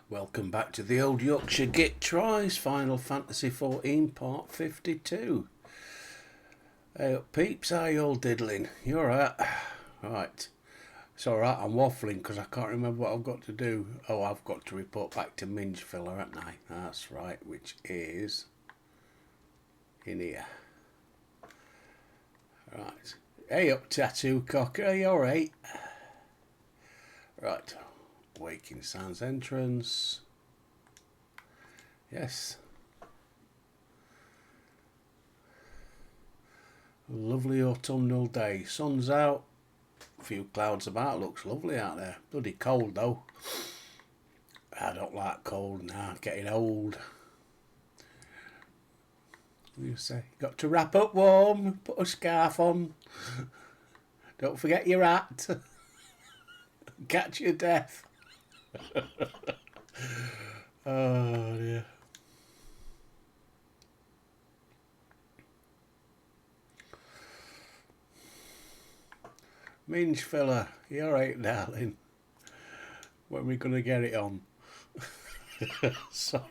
Welcome back to the Old Yorkshire Git Tries, Final Fantasy XIV Part 52. Hey up peeps, how you all diddling? You alright? Right. It's alright, I'm waffling because I can't remember what I've got to do. Oh, I've got to report back to Minge Filler, haven't I? That's right, which is in here. Right. Hey up, Tattoo Cocker, you alright? Right. Waking Sands entrance. Yes. Lovely autumnal day. Sun's out. A few clouds about. Looks lovely out there. Bloody cold though. I don't like cold now. Getting old. What do you say? Got to wrap up warm. Put a scarf on. Don't forget your hat. Catch your death. Oh dear. Minge Filler, you alright, darling? When are we going to get it on? Sorry.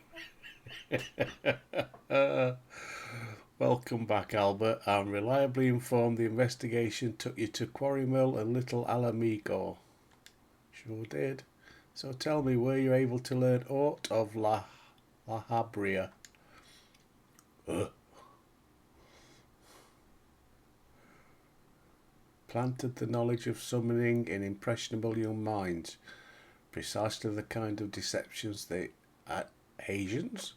Welcome back, Albert. I'm reliably informed the investigation took you to Quarry Mill and Little Alamigo. Sure did. So tell me, were you able to learn aught of La Habrea? Planted the knowledge of summoning in impressionable young minds. Precisely the kind of deceptions the Asians,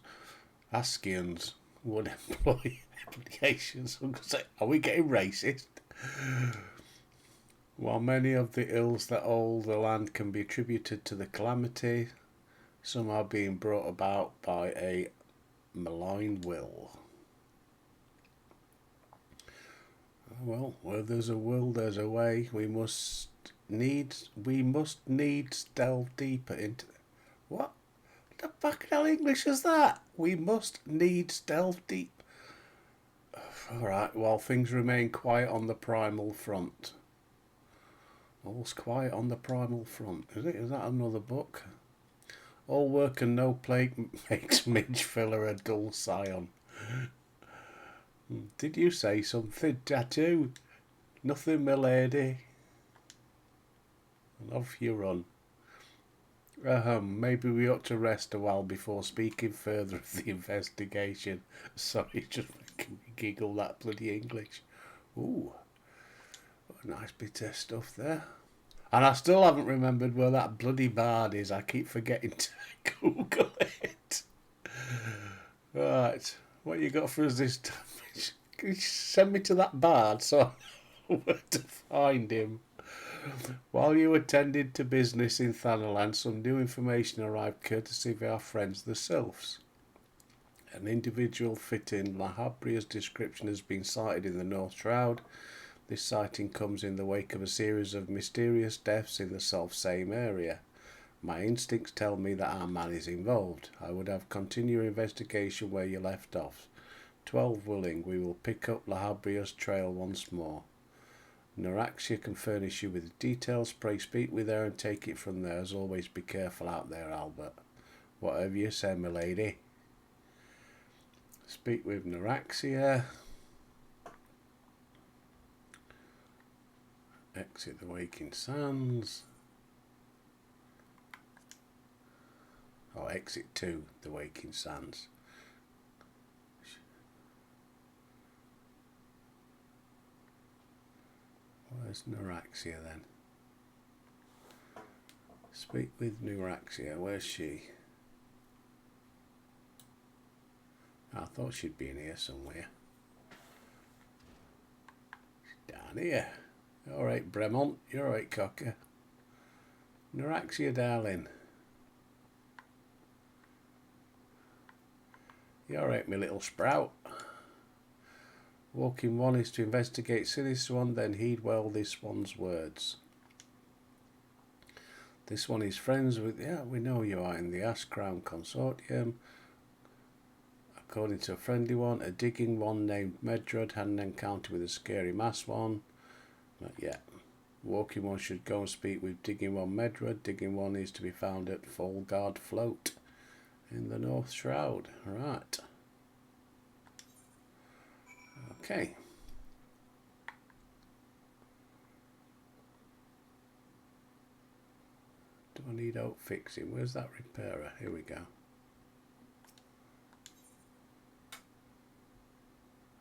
Askians would employ. Applications. Are we getting racist? While many of the ills that ail the land can be attributed to the calamity, some are being brought about by a malign will. Well, where there's a will, there's a way. We must needs delve deeper into what the fucking hell English is that? We must needs delve deep. Alright, while things remain quiet on the primal front. All's quiet on the primal front. Is that another book? All work and no play makes Midge Filler a dull scion. Did you say something, Tattoo? Nothing, milady. And off you run. Maybe we ought to rest a while before speaking further of the investigation. Sorry, just making me giggle, that bloody English. Ooh, what a nice bit of stuff there. And I still haven't remembered where that bloody bard is. I keep forgetting to Google it. Right, what you got for us this time? Can you send me to that bard so I know where to find him? While you attended to business in Thanalan, some new information arrived courtesy of our friends the Sylphs. An individual fitting La Habrea's description has been sighted in the North Shroud. This sighting comes in the wake of a series of mysterious deaths in the self-same area. My instincts tell me that our man is involved. I would have continued investigation where you left off. 12 willing, we will pick up La Habrea's trail once more. Noraxia can furnish you with details. Pray speak with her and take it from there. As always, be careful out there, Albert. Whatever you say, my lady. Speak with Noraxia. Exit the Waking Sands. Oh, exit to the Waking Sands. Where's Noraxia then? Speak with Noraxia. Where's she? I thought she'd be in here somewhere. She's down here. Alright, Bremont. You're alright, Cocker. Noraxia, darling. You alright, my little sprout? Walking one is to investigate silly swan, then heed well this swan's words. This one is friends with... Yeah, we know you are in the Ash Crown Consortium. According to a friendly one, a digging one named Medrod had an encounter with a scary mass one. Not yet. Walking one should go and speak with Digging One Medra. Digging One is to be found at Full Guard Float in the North Shroud. Right. Okay. Do I need oak fixing? Where's that repairer? Here we go.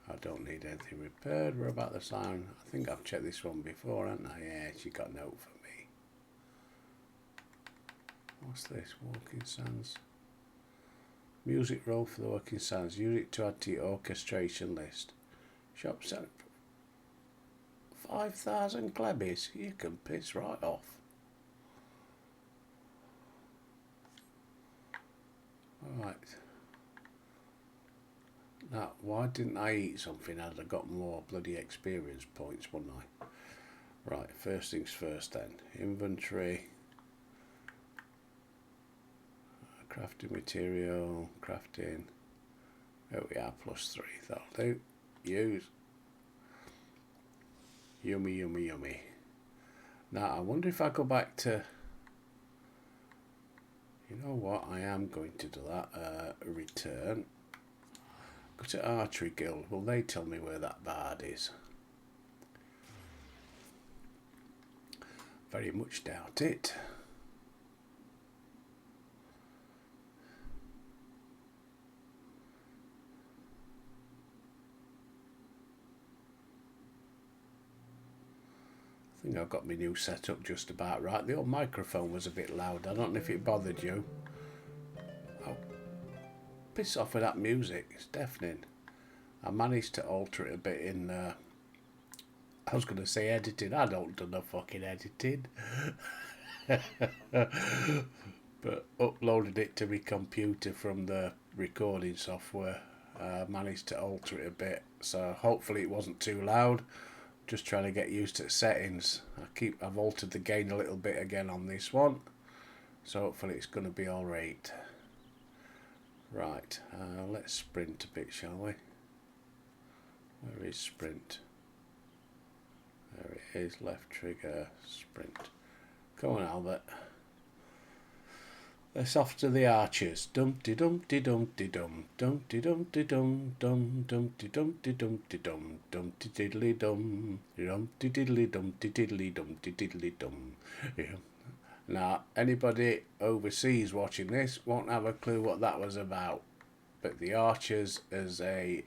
I don't need anything repaired. We're about the sign. I think I've checked this one before, haven't I? Yeah, she got a note for me. What's this? Walking Sands. Music roll for the Walking Sands. Use it to add to your orchestration list. Shop selling 5,000 Glebbies. You can piss right off. Right. Now, why didn't I eat something? I'd have got more bloody experience points, wouldn't I? Right, first things first then. Inventory. Crafting material. Crafting. There we are, +3. That'll do. Use. Yummy, yummy, yummy. Now, I wonder if I go back to... You know what? I am going to do that. Return. Go to Archery Guild. Will they tell me where that bard is? Very much doubt it. I think I've got my new setup just about right. The old microphone was a bit loud. I don't know if it bothered you. Oh, piss off with that music. It's deafening. I managed to alter it a bit in... I was going to say editing. I don't do no fucking editing. But uploaded it to my computer from the recording software. Managed to alter it a bit. So hopefully it wasn't too loud. Just trying to get used to the settings. I've altered the gain a little bit again on this one, so hopefully it's going to be all right. Right, let's sprint a bit, shall we? Where is sprint? There it is. Left trigger, sprint. Come on, Albert. Let's off to the archers. Dumpty dumpty dumpty dum. Dumpty dumpty dum dum dumpty dumpty dumpty dum. Dumpty diddly dum. Dumpty diddly dumpty diddly dumpty diddly dum. Now, anybody overseas watching this won't have a clue what that was about. But the Archers is a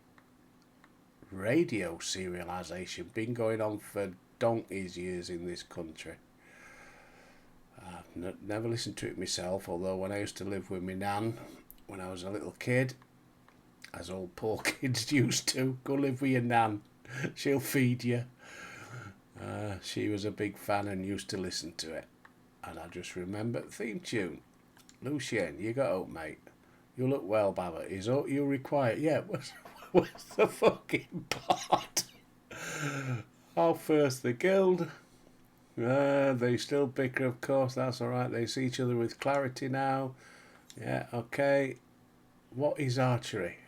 radio serialisation. Been going on for donkey's years in this country. I've never listened to it myself, although when I used to live with my nan when I was a little kid, as all poor kids used to, go live with your nan, she'll feed you. She was a big fan and used to listen to it, and I just remember the theme tune. Lucien, you got up, mate. You look well, Baba. Is you required? Yeah, what's the fucking part? I'll first the guild. They still bicker, of course, that's alright. They see each other with clarity now. Yeah, okay. What is archery?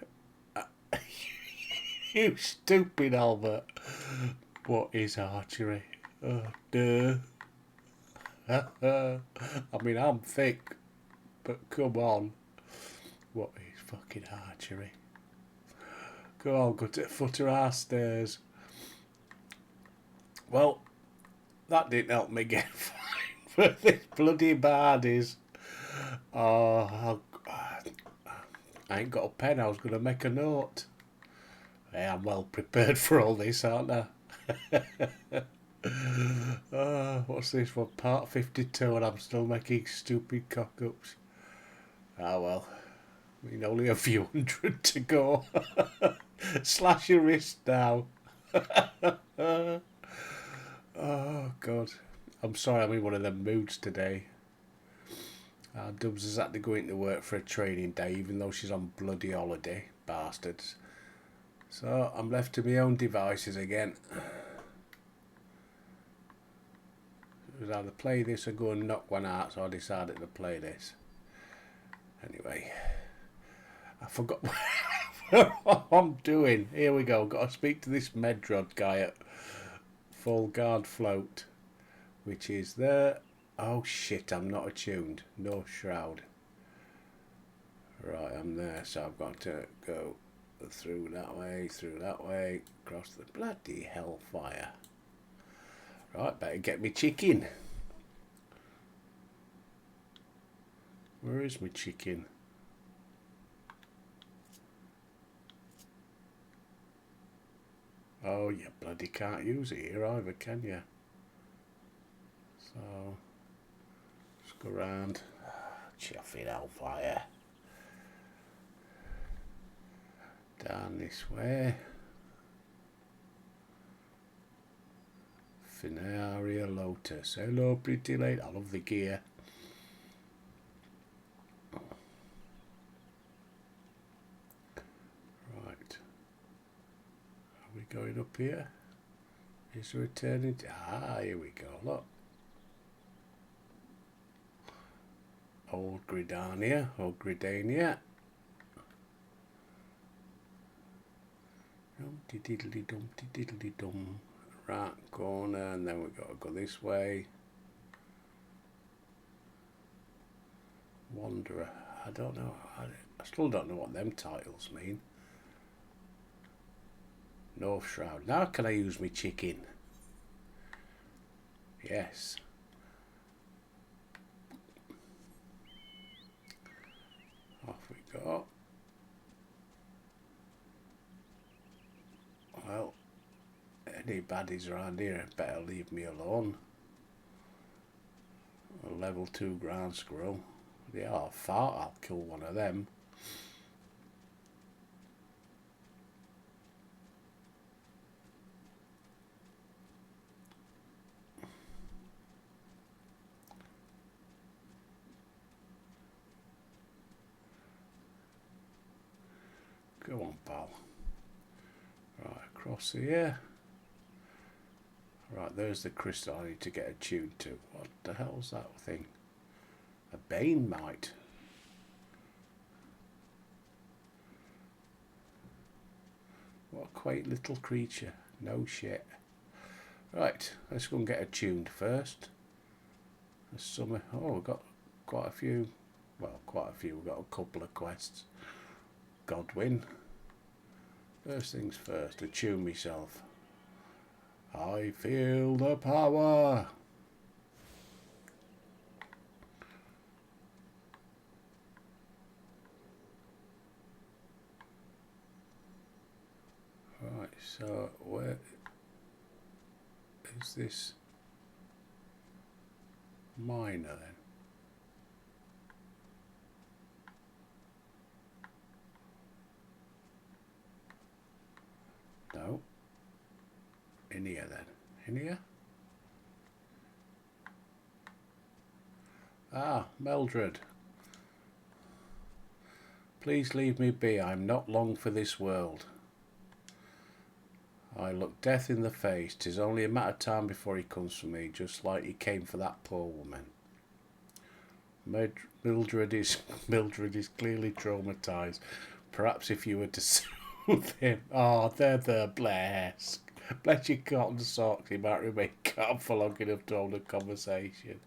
You stupid Albert. What is archery? Oh, duh. I mean, I'm thick, but come on. What is fucking archery? Go on, go to the foot of our stairs. Well, that didn't help me get fine for this bloody baddies. Oh, I ain't got a pen. I was going to make a note. Yeah, I'm well prepared for all this, aren't I? What's this one? Part 52 and I'm still making stupid cock-ups. Ah, well. I mean, only a few hundred to go. Slash your wrist now. Oh, God. I'm sorry, I'm in one of them moods today. Dubs has had to go into work for a training day, even though she's on bloody holiday. Bastards. So, I'm left to my own devices again. It was either play this or go and knock one out, so I decided to play this. Anyway. I forgot what I'm doing. Here we go. Got to speak to this Medrod guy at Full Guard Float. which is there. Oh shit, I'm not attuned. No shroud. Right, I'm there, so I've got to go through that way, across the bloody hellfire. Right, better get me chicken. Where is my chicken? Oh, you bloody can't use it here either, can you? So, let's go round. Chuffing hellfire. Down this way. Finaria Lotus. Hello, pretty lady. I love the gear. Right. Are we going up here? Is there a turning? Ah, here we go. Look. Old Gridania or Gridania. Dumpty diddly dumpty diddly dum. Right corner, and then we've got to go this way. Wanderer. I don't know. I still don't know what them titles mean. North Shroud. Now can I use my chicken? Yes. Off we go. Well, any baddies around here better leave me alone. A level 2 ground squirrel. They are fart, I'll kill one of them. Go on, pal. Right, across here. Right, there's the crystal I need to get attuned to. What the hell's that thing? A Bane Mite. What a quaint little creature. No shit. Right, let's go and get attuned first. There's some. Oh, we've got quite a few. Well, quite a few. We've got a couple of quests. Godwyn. First things first, attune myself. I feel the power. Right, so where is this miner then? No. In here then. In here? Ah, Meldred. Please leave me be. I'm not long for this world. I look death in the face. 'Tis only a matter of time before he comes for me, just like he came for that poor woman. Mildred is clearly traumatized. Perhaps if you were to soothe him. Oh, there, bless. Bless your cotton socks. He might remain calm for long enough to hold a conversation.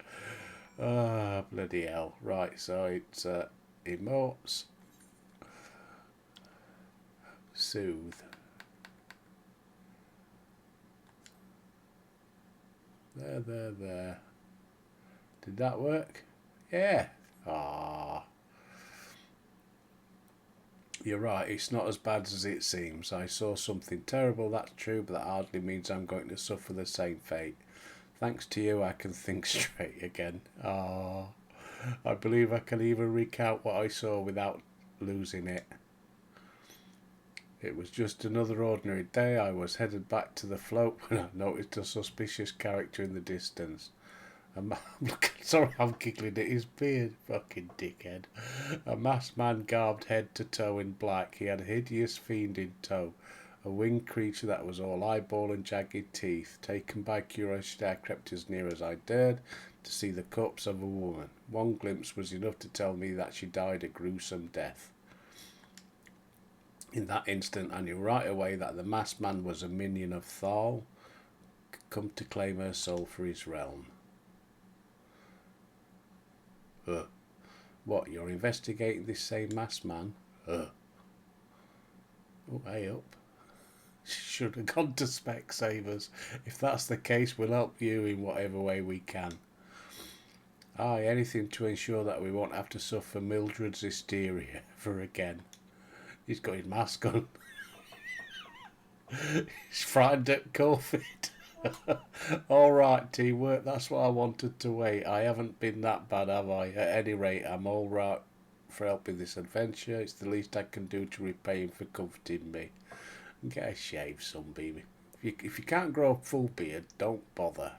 Ah, oh, bloody hell. Right, so it's emotes. Soothe. There. Did that work? Yeah. Ah. You're right, it's not as bad as it seems. I saw something terrible, that's true, but that hardly means I'm going to suffer the same fate. Thanks to you, I can think straight again. Ah. I believe I can even recount what I saw without losing it. It was just another ordinary day. I was headed back to the float when I noticed a suspicious character in the distance. Sorry, I'm giggling at his beard. Fucking dickhead. A masked man garbed head to toe in black. He had a hideous fiend in tow. A winged creature that was all eyeball and jagged teeth. Taken by curiosity, I crept as near as I dared to see the corpse of a woman. One glimpse was enough to tell me that she died a gruesome death. In that instant, I knew right away that the masked man was a minion of Thal, come to claim her soul for his realm. What, you're investigating this same masked man? Oh, hey up. Should have gone to Specsavers. If that's the case, we'll help you in whatever way we can. Aye, anything to ensure that we won't have to suffer Mildred's hysteria ever again. He's got his mask on. He's frightened at COVID. Alright, teamwork, that's what I wanted to wait. I haven't been that bad, have I? At any rate, I'm alright for helping this adventure. It's the least I can do to repay him for comforting me. And get a shave, Sunbeam. If you can't grow a full beard, don't bother.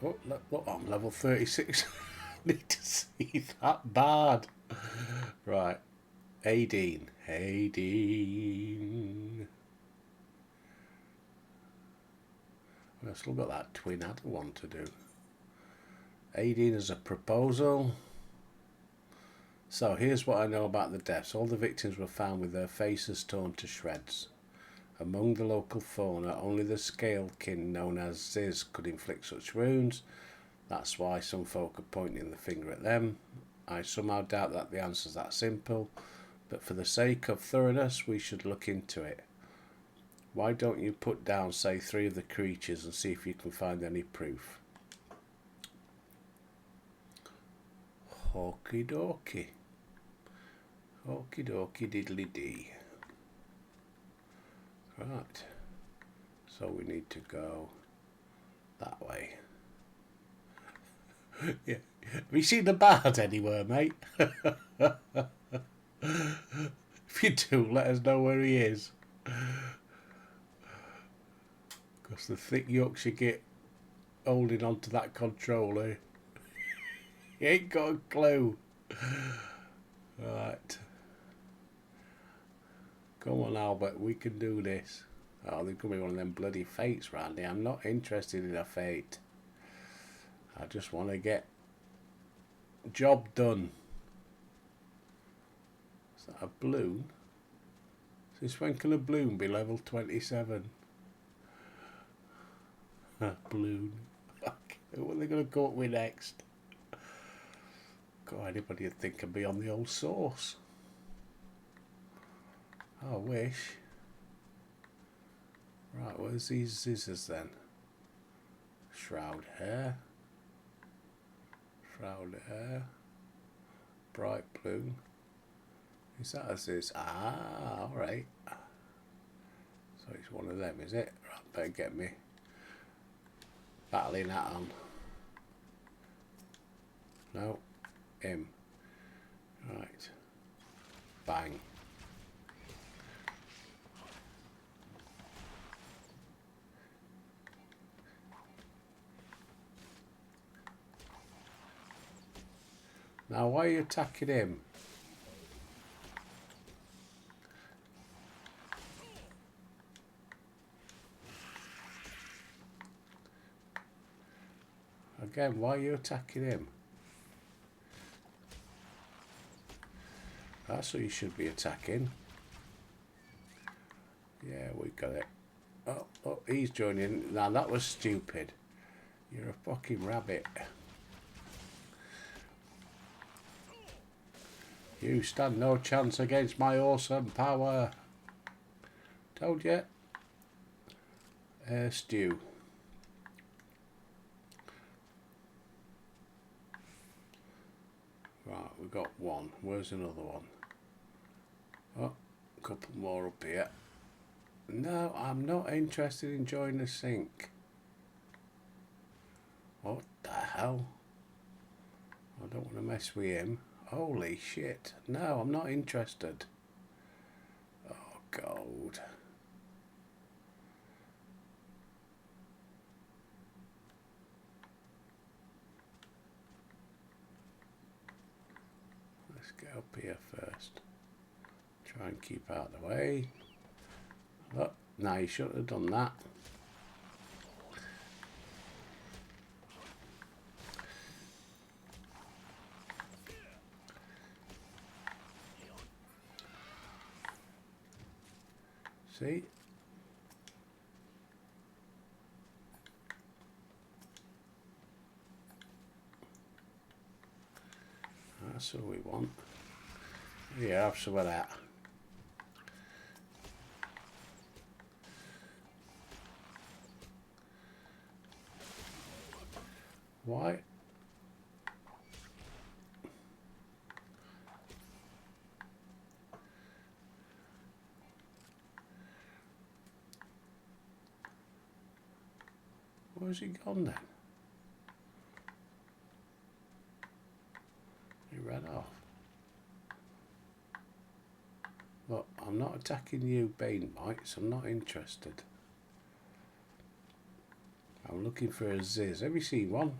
Oh, look, I'm level 36. Need to see that bad. Right. Aideen. I've still got that twin adder one to do. Aideen as a proposal. So here's what I know about the deaths. All the victims were found with their faces torn to shreds. Among the local fauna, only the scalekin known as Ziz could inflict such wounds. That's why some folk are pointing the finger at them. I somehow doubt that the answer's that simple, but for the sake of thoroughness, we should look into it. Why don't you put down, say, 3 of the creatures and see if you can find any proof? Okie dokie. Okie dokie diddly dee. Right. So we need to go that way. Yeah. Have you seen the bard anywhere, mate? If you do, let us know where he is. Because the thick Yorkshire git holding on to that controller, he ain't got a clue. Right. Come on, Albert, we can do this. Oh, there's going to be one of them bloody fates, Randy. I'm not interested in a fate. I just want to get job done. Is that a balloon? Since when can a balloon be level 27? Balloon. Fuck. What are they going to come up with next? God, anybody would think I'd be on the old source. I wish. Right, where's these scissors then? Shroud hair. Shroud hair. Bright blue. Is that as is? Ah, alright. So it's one of them, is it? Right, better get me battling hat on. No. Him. Right. Bang. Now, why are you attacking him? Again, why are you attacking him? That's who you should be attacking. Yeah, we got it. Oh, he's joining. Now, that was stupid. You're a fucking rabbit. You stand no chance against my awesome power. Told you. Stew. Right, we've got one. Where's another one? Oh, a couple more up here. No, I'm not interested in joining the sink. What the hell? I don't want to mess with him. Holy shit. No, I'm not interested. Oh, God. Let's get up here first. Try and keep out of the way. Oh, no, you shouldn't have done that. See? That's what we want. Yeah, have some of that. Why? Where's he gone then? He ran off. Look, I'm not attacking you, Bane Mites. I'm not interested. I'm looking for a Ziz. Have you seen one?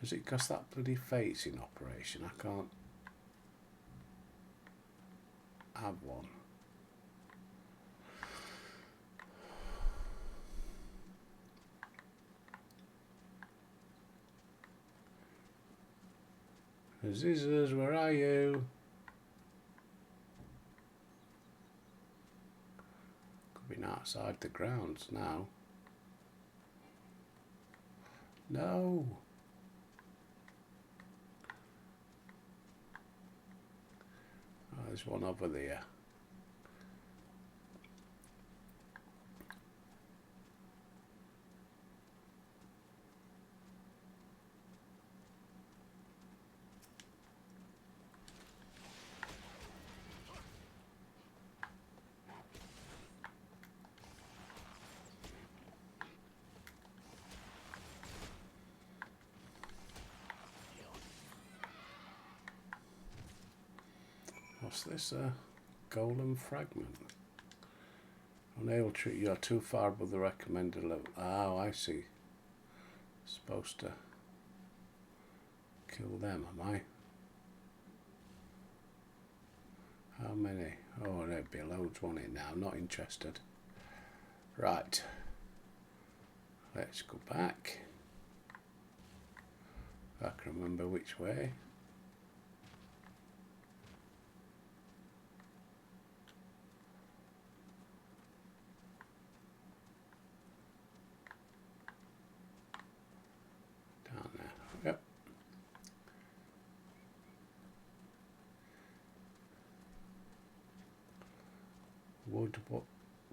Has it cost that bloody face in operation? I can't have one. Zizzers, where are you? Could be outside the grounds now. No. Oh, there's one over there. What's this? Golem fragment. Unable to. You're too far above the recommended level. Oh, I see. Supposed to kill them, am I? How many? Oh, there'd be loads, won't it now? Not interested. Right. Let's go back. I can remember which way. Down there. Yep.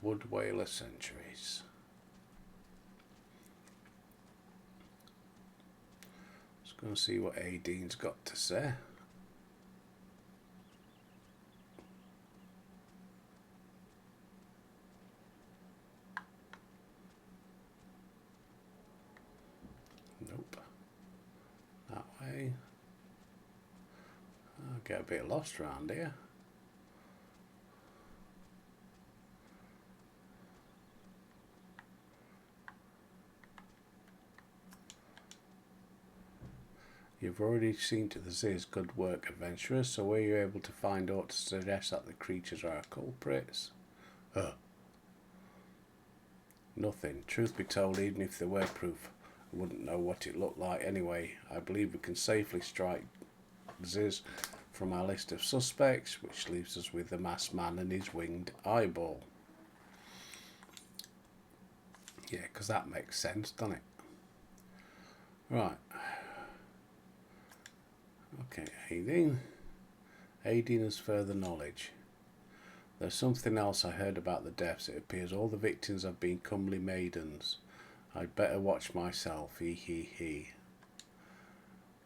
Wood Whaler Centuries. Just going to see what Aideen's got to say. Nope. That way. I'll get a bit lost around here. You've already seen to the Ziz. Good work, adventurers. So were you able to find aught to suggest that the creatures are culprits? Nothing. Truth be told, even if they were proof, I wouldn't know what it looked like anyway. I believe we can safely strike Ziz from our list of suspects, which leaves us with the masked man and his winged eyeball. Yeah, because that makes sense, doesn't it? Right. Okay, Aideen. Aideen has further knowledge. There's something else I heard about the deaths. It appears all the victims have been comely maidens. I'd better watch myself. He.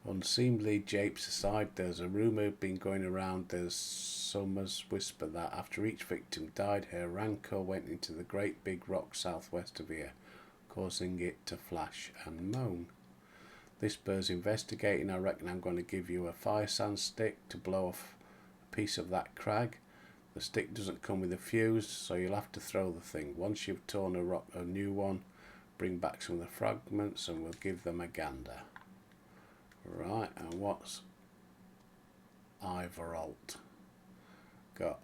Unseemly japes aside, there's a rumour been going around. There's Summer's whisper that after each victim died, her rancor went into the great big rock southwest of here, causing it to flash and moan. This bears investigating. I reckon I'm going to give you a fire sand stick to blow off a piece of that crag. The stick doesn't come with a fuse, so you'll have to throw the thing. Once you've torn a new one, bring back some of the fragments and we'll give them a gander. Right, and what's Iveralt got?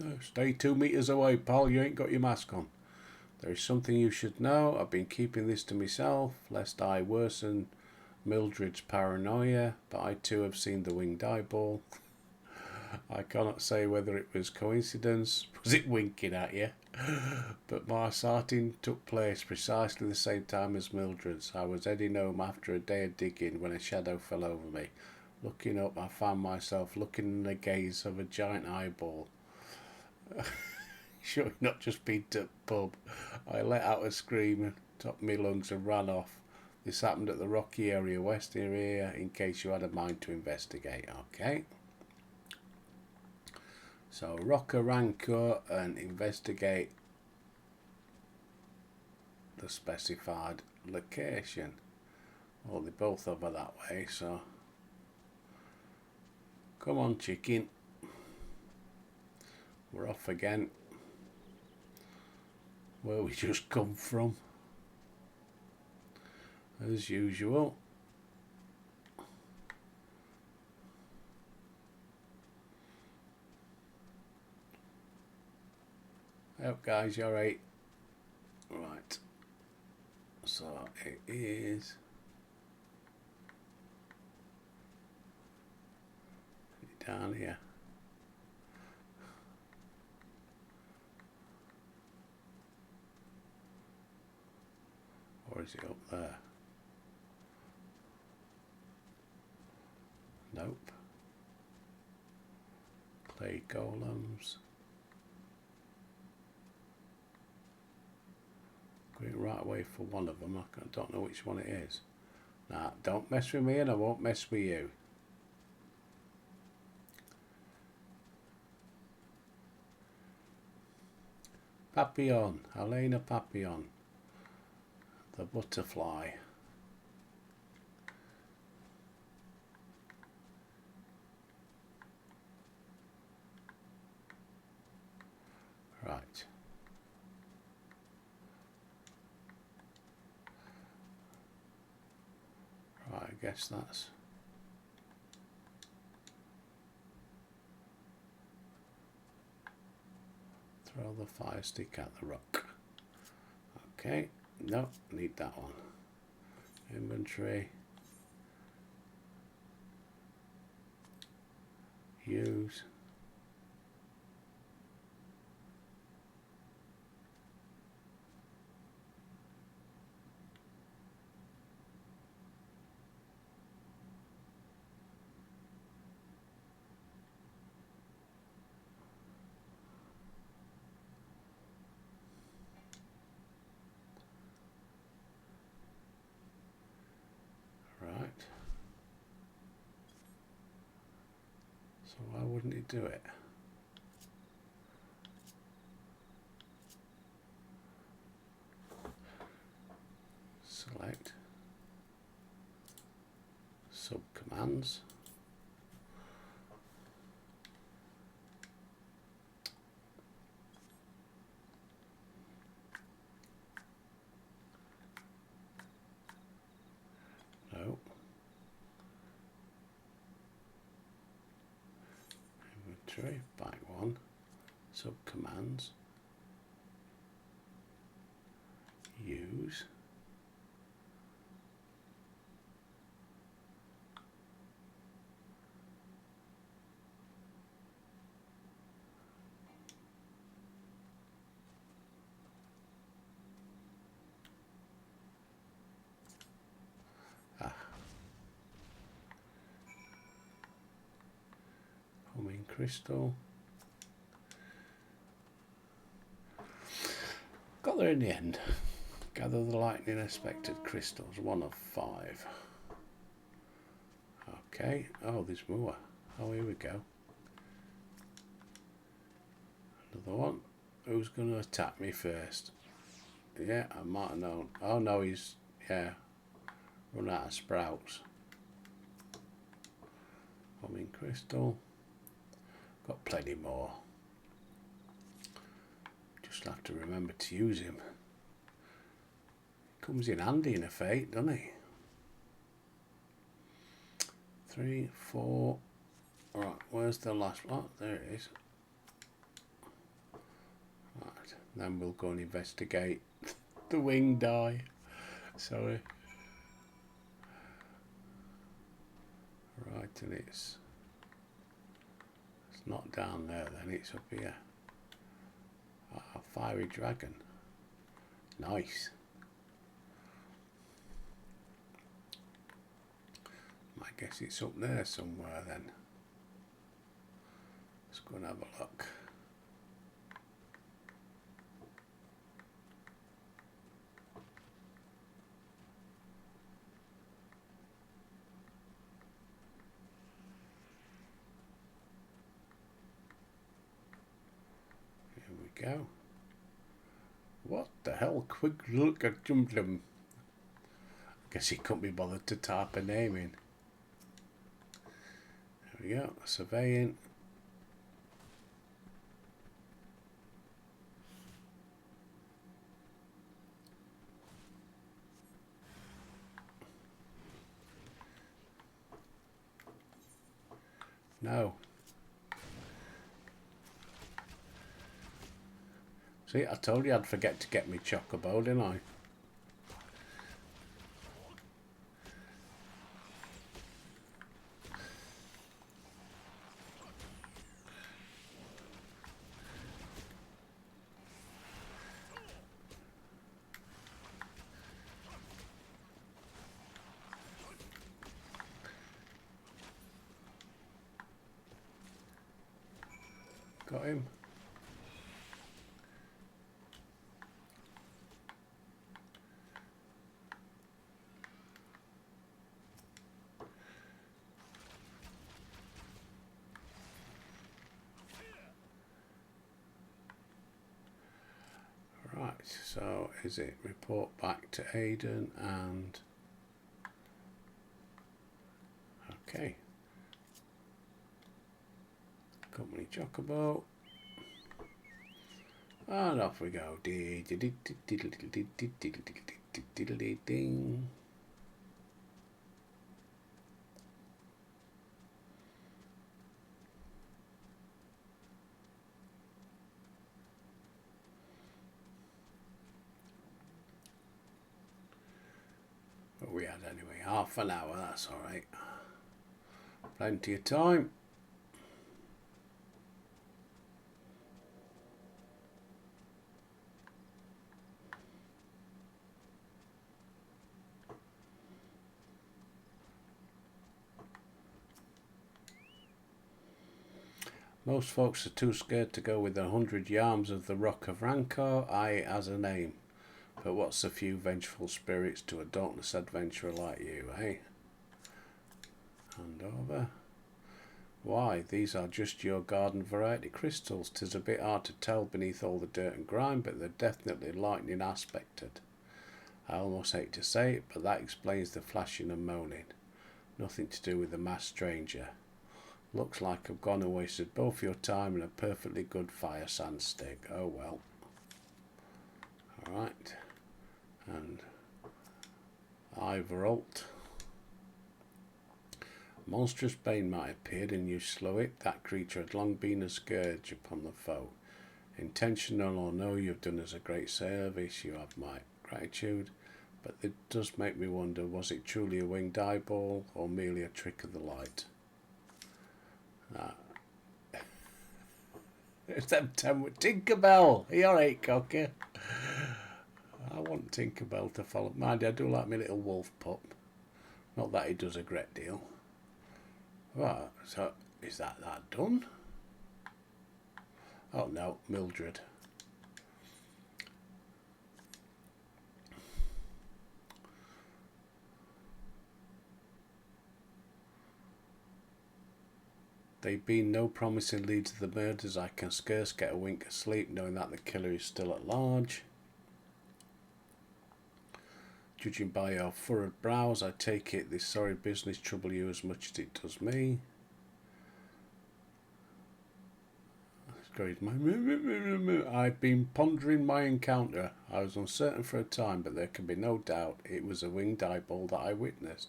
So stay 2 meters away, pal. You ain't got your mask on. There is something you should know. I've been keeping this to myself, lest I worsen Mildred's paranoia, but I too have seen the winged eyeball. I cannot say whether it was coincidence, was it winking at you, but my sighting took place precisely the same time as Mildred's. I was heading home after a day of digging when a shadow fell over me. Looking up, I found myself looking in the gaze of a giant eyeball. Sure, not just been to the pub. I let out a scream, topped my lungs and ran off. This happened at the Rocky area west here, in case you had a mind to investigate. Okay. So Rocker Ranco and investigate the specified location. Well, they both over that way, so come on, chicken. We're off again. Where we just come from, as usual. Hope guys, you're right. Right. So it is down here. Or is it up there? Nope. Clay golems. Going right away for one of them. I don't know which one it is. Nah, don't mess with me and I won't mess with you. Papillon. Helena Papillon. The butterfly. Right. Right, I guess that's... Throw the fire stick at the rock. Okay. No, need that one. Inventory. Use. Right. So why wouldn't it do it? Select subcommands. No. Inventory, back one. Subcommands. Use. Homing crystal. Got there in the end. Gather the lightning expected crystals, 1 of 5. Okay, oh, there's more. Oh, here we go. Another one. Who's going to attack me first? Yeah, I might have known. Oh no, he's, yeah, run out of sprouts. Homing crystal. Got plenty more. Just have to remember to use him. Comes in handy in a fate, doesn't he? 3, 4. Right, where's the last one? Oh, there it is. Right, then we'll go and investigate The winged eye. Sorry. Right, and it's not down there then, it's up here. Ah, fiery dragon. Nice. I guess it's up there somewhere then. Let's go and have a look. Here we go. What the hell? Quick look at Jumblum. I guess he couldn't be bothered to type a name in. There we go. Surveying. No. See, I told you I'd forget to get me chocobo, didn't I? Got him. Right, so is it report back to Aiden and... Okay. Company Chocobo. And off we go. Ding. What we had anyway, half an hour, that's alright. Plenty of time. Most folks are too scared to go with 100 yarms of the Rock of Rancor, aye, as a name. But what's a few vengeful spirits to a dauntless adventurer like you, eh? Hand over. Why, these are just your garden variety crystals. 'Tis a bit hard to tell beneath all the dirt and grime, but they're definitely lightning aspected. I almost hate to say it, but that explains the flashing and moaning. Nothing to do with the masked stranger. Looks like I've gone and wasted both your time and a perfectly good fire sand stick. Oh well. Alright. And Iveralt. Monstrous bane might appeared and you slew it. That creature had long been a scourge upon the foe. Intentional or no, you've done us a great service. You have my gratitude. But it does make me wonder, was it truly a winged eyeball or merely a trick of the light? It's them 10 with Tinkerbell. You're right, cocker. I want Tinkerbell to follow. Mind you, I do like my little wolf pup. Not that he does a great deal. Right, so is that done? Oh no, Mildred. They've been no promising leads to the murders. I can scarce get a wink of sleep knowing that the killer is still at large. Judging by your furrowed brows, I take it this sorry business trouble you as much as it does me. I've been pondering my encounter. I was uncertain for a time, but there can be no doubt it was a winged eyeball that I witnessed.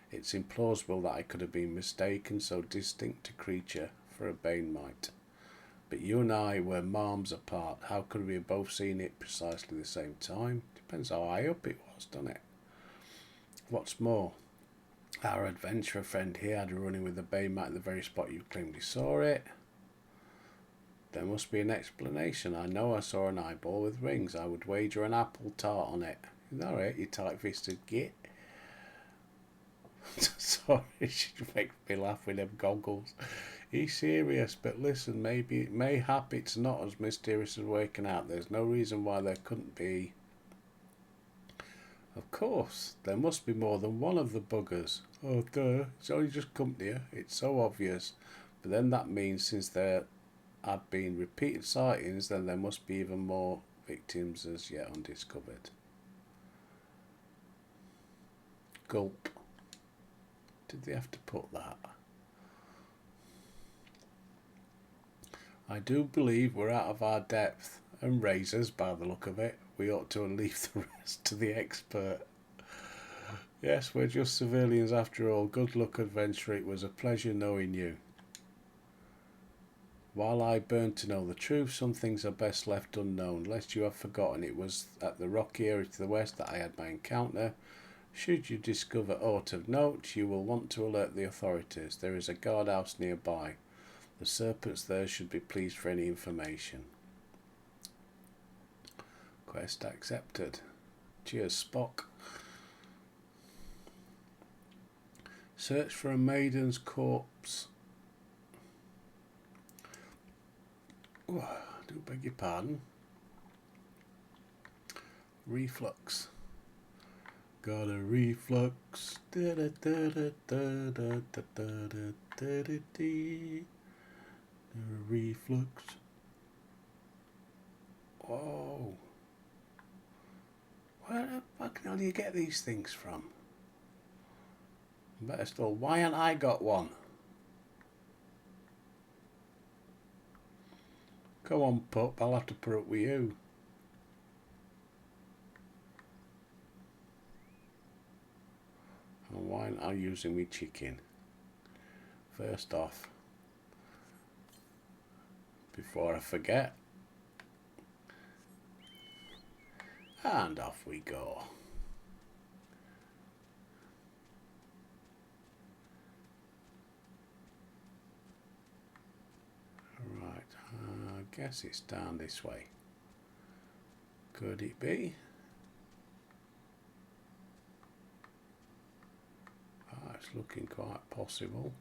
It's implausible that I could have been mistaken so distinct a creature for a bane mite. But you and I were marms apart. How could we have both seen it precisely the same time? Depends how high up it was, doesn't it? What's more, our adventurer friend here had a run-in with the Baymat at the very spot you claimed he saw it. There must be an explanation. I know I saw an eyeball with rings. I would wager an apple tart on it. Is that right, you tight-fisted git? Sorry, she makes me laugh with them goggles. He's serious, but listen, mayhap it's not as mysterious as working out. There's no reason why there couldn't be. Of course, there must be more than one of the buggers. Oh, duh, it's only just company. It's so obvious. But then that means since there have been repeated sightings, then there must be even more victims as yet undiscovered. Gulp. Did they have to put that? I do believe we're out of our depth and razors by the look of it. We ought to leave the rest to the expert. Yes, we're just civilians after all. Good luck, adventurer. It was a pleasure knowing you. While I burn to know the truth, some things are best left unknown, lest you have forgotten it was at the rocky area to the west that I had my encounter. Should you discover aught of note, you will want to alert the authorities. There is a guardhouse nearby. The serpents there should be pleased for any information. Quest accepted. Cheers, Spock. Search for a maiden's corpse. Oh, I do beg your pardon. Reflux. Got a reflux. Da da da da da da da da da da da. Reflux. Whoa. Where the fuck do you get these things from? Better still, why haven't I got one? Go on, pup, I'll have to put up with you. And why aren't I using me chicken? First off, before I forget. And off we go. Right, I guess it's down this way. Could it be? Ah, it's looking quite possible.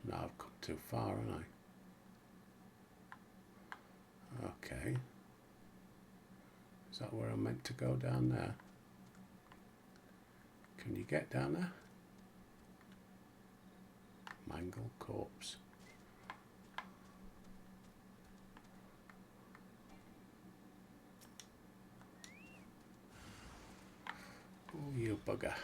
No, I've come too far, haven't I? Okay. Is that where I'm meant to go down there? Can you get down there? Mangled corpse. Oh, you bugger.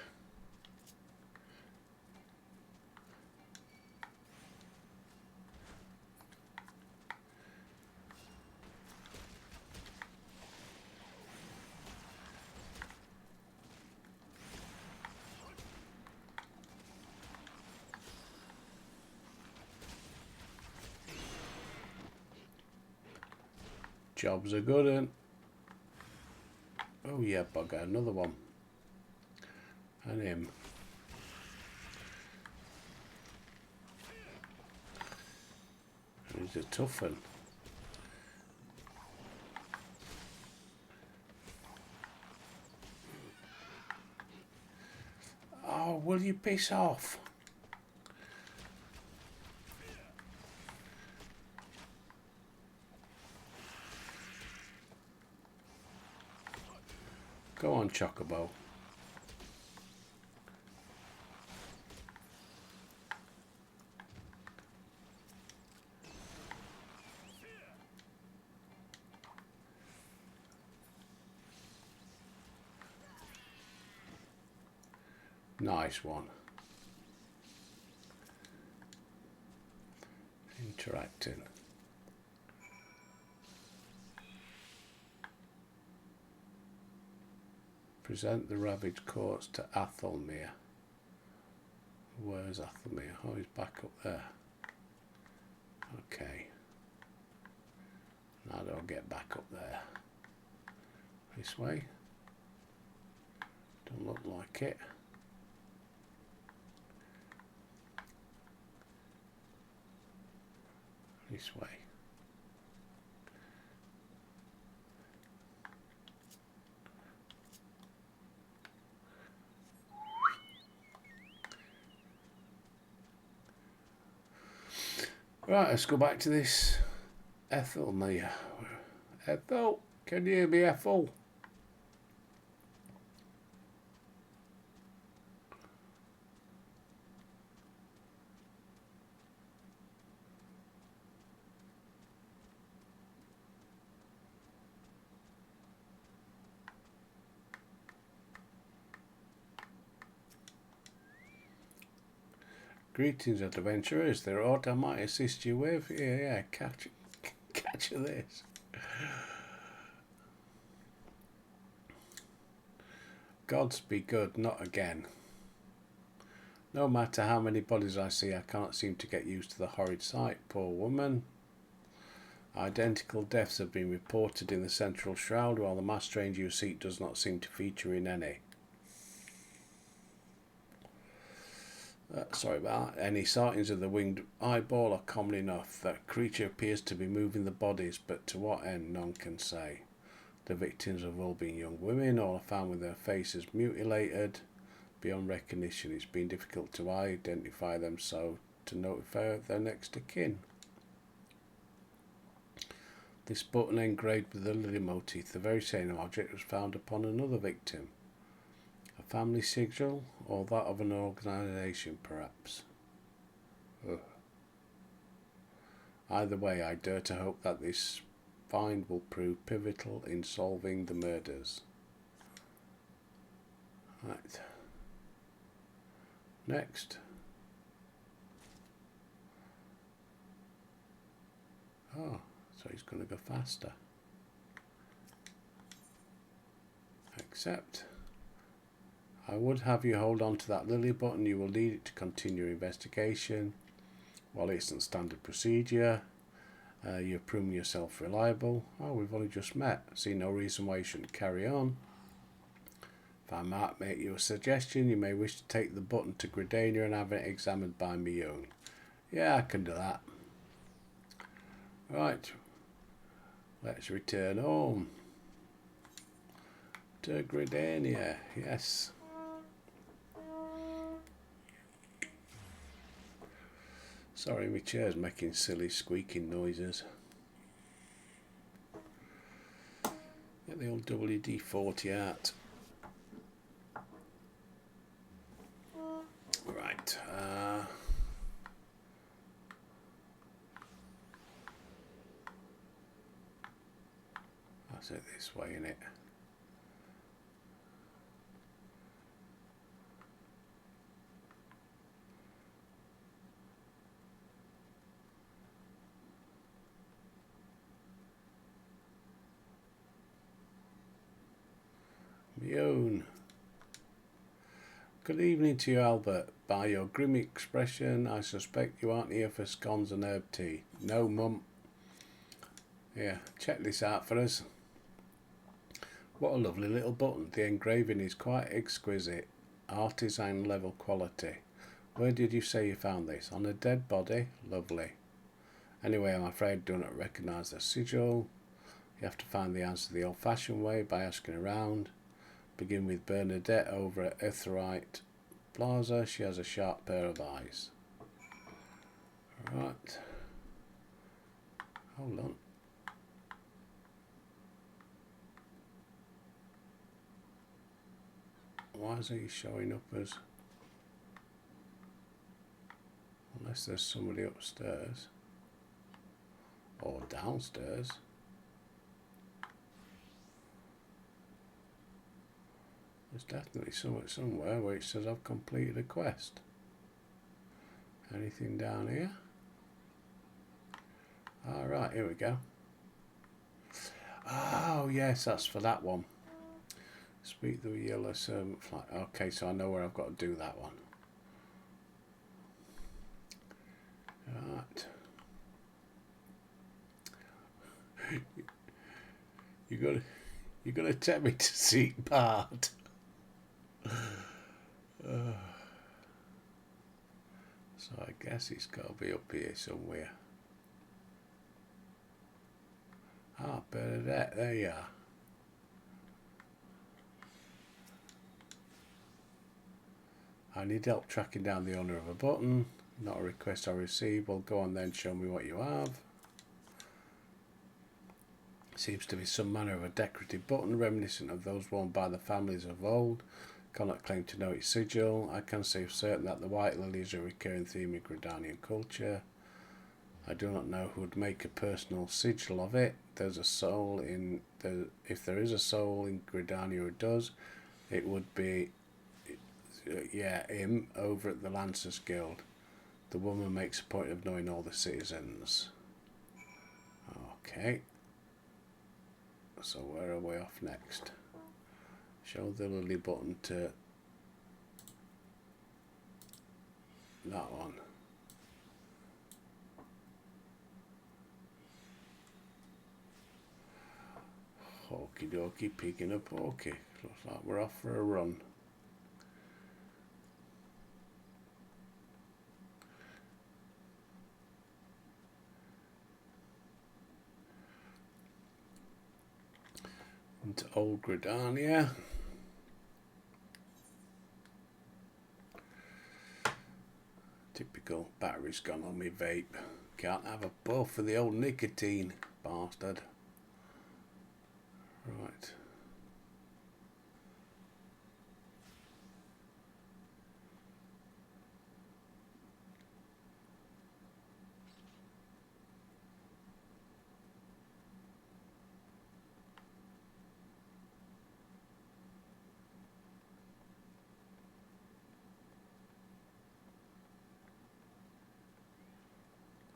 Job's a good one. Oh yeah, bugger, another one. And him. He's a tough one. Oh, will you piss off? Go on, Chocobo. Nice one. Interacting. Present the ravaged corpse to Athelmere. Where's Athelmere? Oh, he's back up there. Okay. How do I get back up there? This way? Don't look like it. This way. Right, let's go back to this Athelmere. Ethel, can you hear me, Ethel? Greetings, adventurers. There ought I might assist you with. Yeah, catch this. Gods be good, not again. No matter how many bodies I see, I cannot seem to get used to the horrid sight. Poor woman. Identical deaths have been reported in the central shroud, while the mass stranger you seek does not seem to feature in any. Sorry about that. Any sightings of the winged eyeball are common enough. That creature appears to be moving the bodies, but to what end, none can say. The victims have all been young women, all are found with their faces mutilated beyond recognition. It's been difficult to identify them, so to notify their next of kin. This button engraved with the lily motif, the very same object, was found upon another victim. A family sigil, or that of an organisation, perhaps. Ugh. Either way, I dare to hope that this find will prove pivotal in solving the murders. Right. Next. Oh, so he's going to go faster. Accept. I would have you hold on to that lily button. You will need it to continue your investigation. While it's not standard procedure, you've proven yourself reliable. Oh, we've only just met. See no reason why you shouldn't carry on. If I might make you a suggestion, you may wish to take the button to Gridania and have it examined by Mioun. Yeah, I can do that. Right. Let's return home. To Gridania, yes. Sorry, my chair's making silly squeaking noises. Get the old WD-40 out. Right. That's it this way, innit? Mioun. Good evening to you, Albert. By your grim expression, I suspect you aren't here for scones and herb tea. No, Mum. Here, check this out for us. What a lovely little button. The engraving is quite exquisite. Artisan level quality. Where did you say you found this? On a dead body? Lovely. Anyway, I'm afraid I do not recognise the sigil. You have to find the answer the old-fashioned way by asking around. Begin with Bernadette over at Etherite Plaza. She has a sharp pair of eyes. Right. Hold on. Why is he showing up as... Unless there's somebody upstairs. Or downstairs. There's definitely somewhere where it says I've completed a quest. Anything down here? Alright, here we go. Oh yes, that's for that one. Speak the yellow servant flight. Okay, so I know where I've got to do that one. Right. You're gonna take me to see Bart. So I guess it's got to be up here somewhere. Ah, Bernadette, there you are. I need help tracking down the owner of a button. Not a request I received. Well, go on then, show me what you have. Seems to be some manner of a decorative button reminiscent of those worn by the families of old. Cannot claim to know its sigil. I can say for certain that the white lily is a recurring theme in Gridanian culture. I do not know who would make a personal sigil of it. There's a soul in if there is a soul in Gridania who does, it would be him over at the Lancers Guild. The woman makes a point of knowing all the citizens. Okay. So where are we off next? Show the lily button to that one. Okie dokie, picking up okay. Looks like we're off for a run. Into Old Gridania. Typical, battery's gone on me vape. Can't have a puff for the old nicotine, bastard. Right.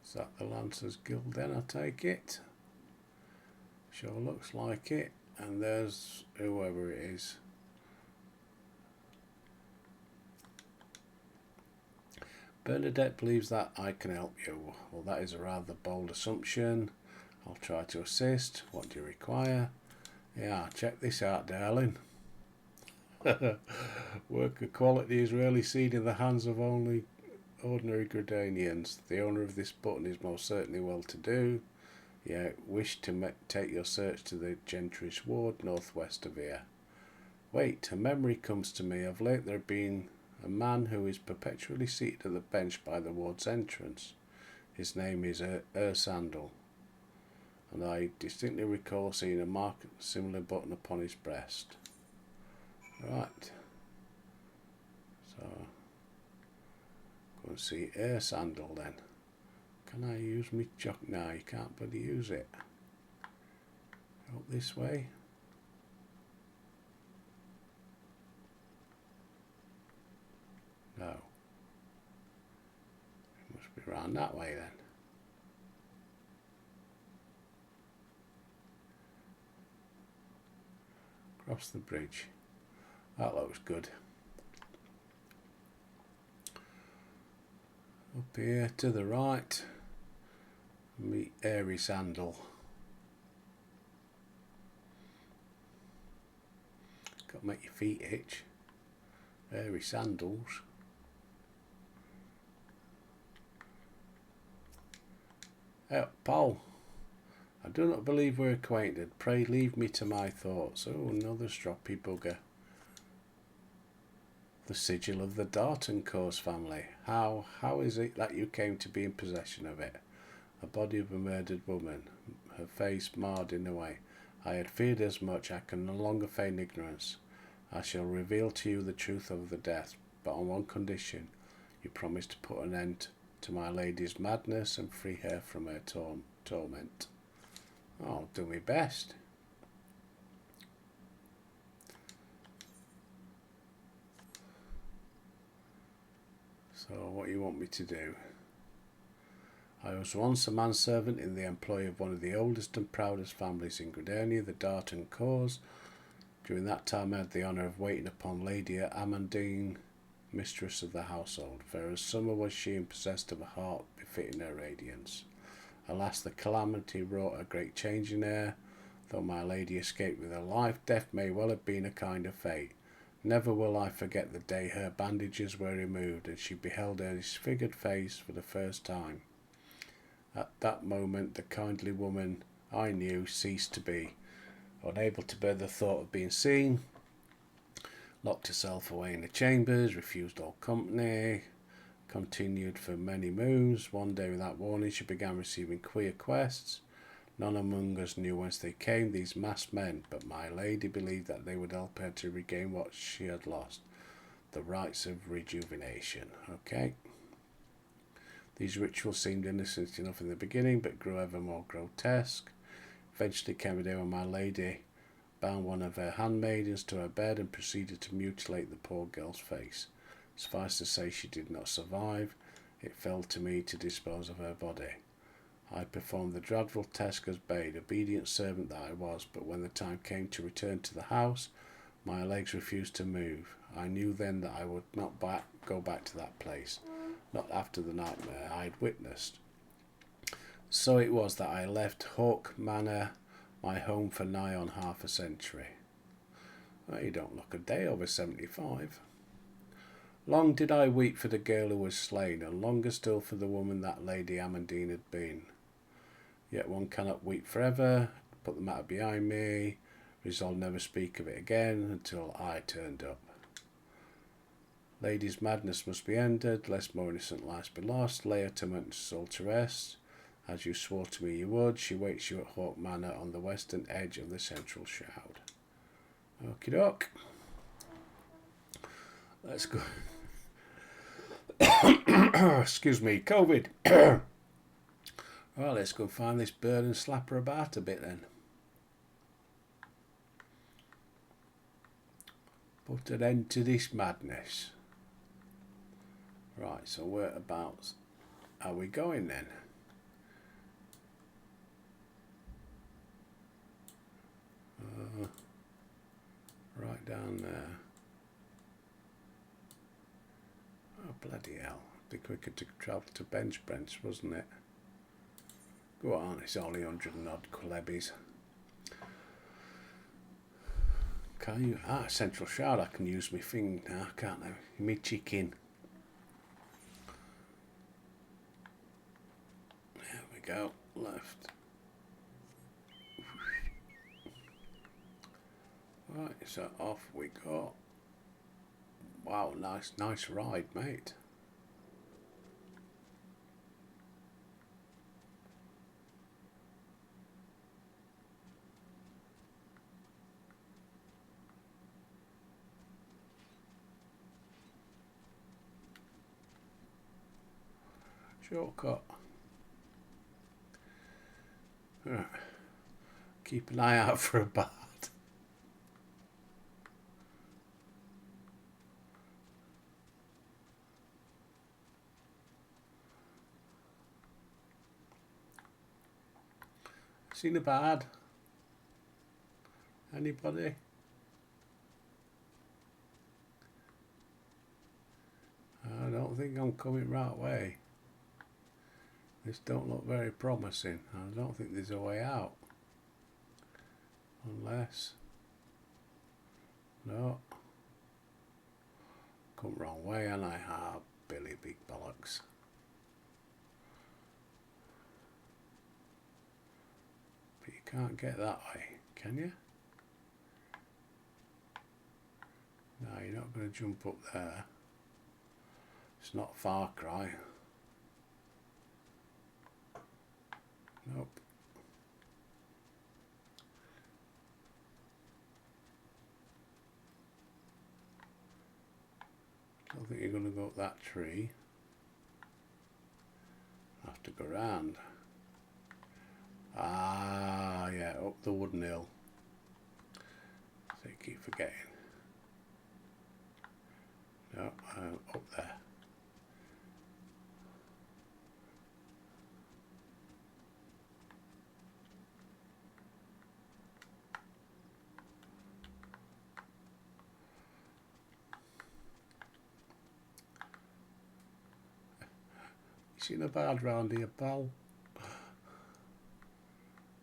Is that the Lancers Guild then, I take it? Sure looks like it. And there's whoever it is. Bernadette believes that I can help you. Well, that is a rather bold assumption. I'll try to assist. What do you require? Yeah, check this out, darling. Worker quality is rarely seen in the hands of only ordinary Gridanians. The owner of this button is most certainly well-to-do. Yeah, wish to take your search to the Gentrish ward northwest of here. Wait, a memory comes to me. Of late there have been a man who is perpetually seated at the bench by the ward's entrance. His name is Sandal, and I distinctly recall seeing a marked similar button upon his breast. Right. So, go and see Sandal then. Can I use me jock? No, you can't bloody use it. Up this way. No. It must be round that way then. Cross the bridge. That looks good. Up here to the right. Meet Airy Sandal. Got to make your feet itch. Airy Sandals. Oh, Paul. I do not believe we're acquainted. Pray leave me to my thoughts. Oh, another stroppy bugger. The sigil of the Dartoncourt family. How is it that you came to be in possession of it? A body of a murdered woman, her face marred in a way. I had feared as much. I can no longer feign ignorance. I shall reveal to you the truth of the death, but on one condition. You promise to put an end to my lady's madness and free her from her torment. I'll do my best. So what you want me to do? I was once a manservant in the employ of one of the oldest and proudest families in Gridania, the Dartoncourts. During that time I had the honour of waiting upon Lady Amandine mistress of the household. Fair as summer was she, and possessed of a heart befitting her radiance. Alas, the calamity wrought a great change in her. Though my lady escaped with her life, death may well have been a kind of fate. Never will I forget the day her bandages were removed, and she beheld her disfigured face for the first time. At that moment the kindly woman I knew ceased to be. Unable to bear the thought of being seen, locked herself away in the chambers, refused all company, continued for many moons. One day without warning she began receiving queer quests. None among us knew whence they came, these masked men, but my lady believed that they would help her to regain what she had lost, the rites of rejuvenation. Okay. These rituals seemed innocent enough in the beginning, but grew ever more grotesque. Eventually came a day when my lady bound one of her handmaidens to her bed and proceeded to mutilate the poor girl's face. Suffice to say, she did not survive. It fell to me to dispose of her body. I performed the dreadful task as bade, obedient servant that I was, but when the time came to return to the house, my legs refused to move. I knew then that I would not go back to that place, not after the nightmare I had witnessed. So it was that I left Hawk Manor, my home, for nigh on half a century. Well, you don't look a day over 75. Long did I weep for the girl who was slain, and longer still for the woman that Lady Amandine had been. Yet one cannot weep forever. Put the matter behind me, resolved never speak of it again until I turned up. Lady's madness must be ended, lest more innocent lives be lost. Lay her tormented soul to rest, as you swore to me you would. She waits you at Hawk Manor on the western edge of the Central Shroud. Okie doke. Let's go. Excuse me, COVID. Well, let's go find this bird and slap her about a bit then. Put an end to this madness. Right, so whereabouts are we going then? Right down there. Oh, bloody hell. It'd be quicker to travel to Benchbrents, wasn't it? Go on, it's only 100 and odd Klebbies. Can you? Central Shroud, I can use my thing now, can't I? Me chicken. There we go, left. Right, so off we go. Wow, nice ride, mate. Shortcut. Right. Keep an eye out for a bat. Seen a bad? Anybody? I don't think I'm coming right way. This don't look very promising. I don't think there's a way out. Unless... No. Come wrong way and I have Billy Big Bollocks. But you can't get that way, can you? No, you're not going to jump up there. It's not Far Cry. Nope. Don't think you're going to go up that tree. I'll have to go round. Ah, yeah, up the wooden hill. So you keep forgetting. No, up there. fishing a bard round here, pal.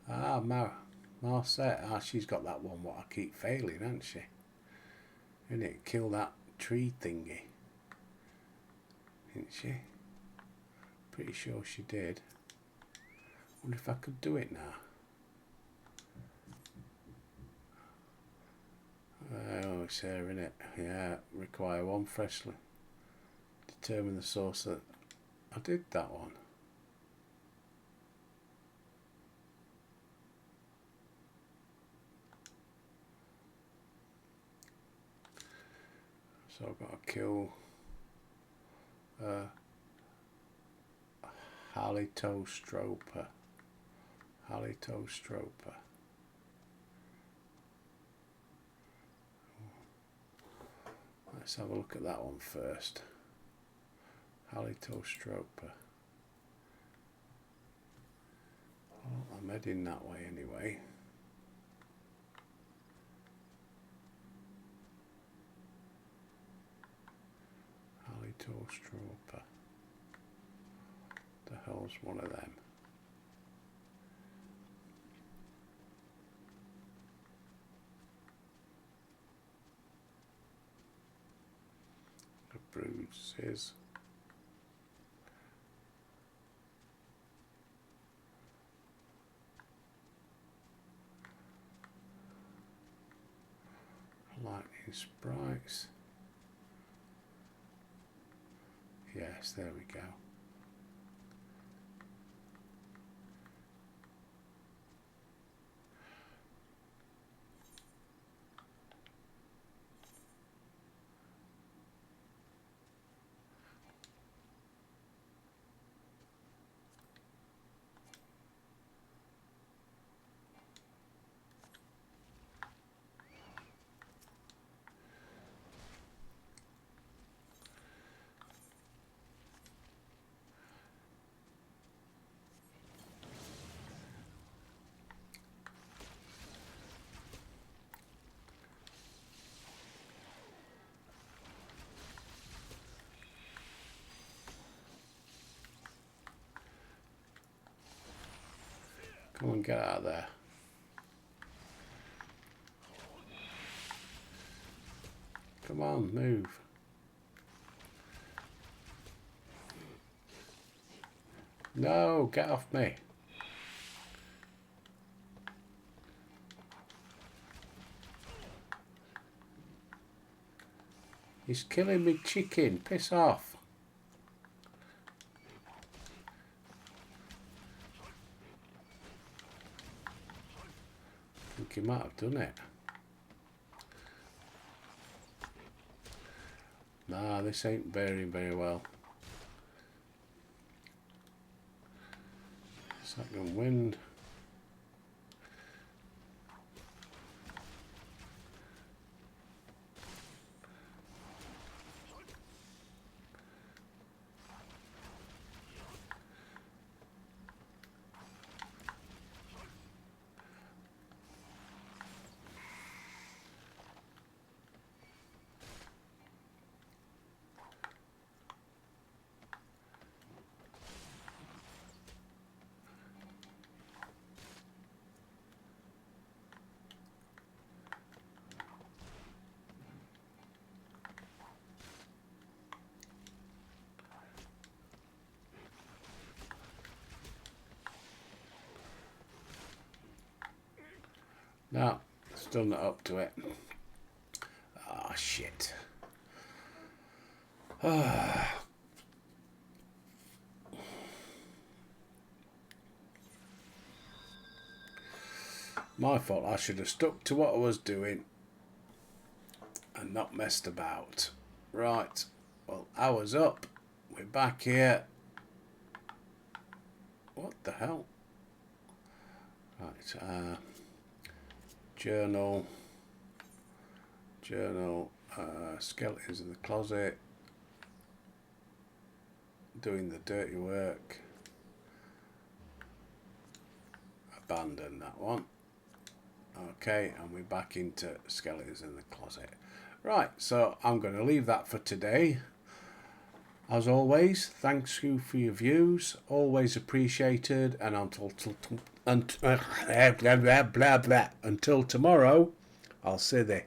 Ah, Marset. Ah, she's got that one what I keep failing, hasn't she? Innit? Kill that tree thingy. Isn't she? Pretty sure she did. Wonder if I could do it now. Oh, it's here, innit? Yeah, require one freshly. Determine the source that I did that one. So I've got to kill Halitostropa. Halitostropa. Let's have a look at that one first. Halitostropa. Well, I'm heading that way anyway. Halitostropa. The hell's one of them? The bruises. Lightning sprites. Yes, there we go. Come on, get out of there. Come on, move. No, get off me. He's killing me chicken. Piss off. I think he might have done it. Nah, this ain't bearing very well. Second wind. No, still not up to it. Ah, shit. My fault. I should have stuck to what I was doing and not messed about. Right. Well, hour's up. We're back here. What the hell? Right. Journal. Skeletons in the closet. Doing the dirty work. Abandon that one. Okay, and we're back into skeletons in the closet. Right, so I'm going to leave that for today. As always, thanks you for your views, always appreciated, and until tomorrow, I'll see thee.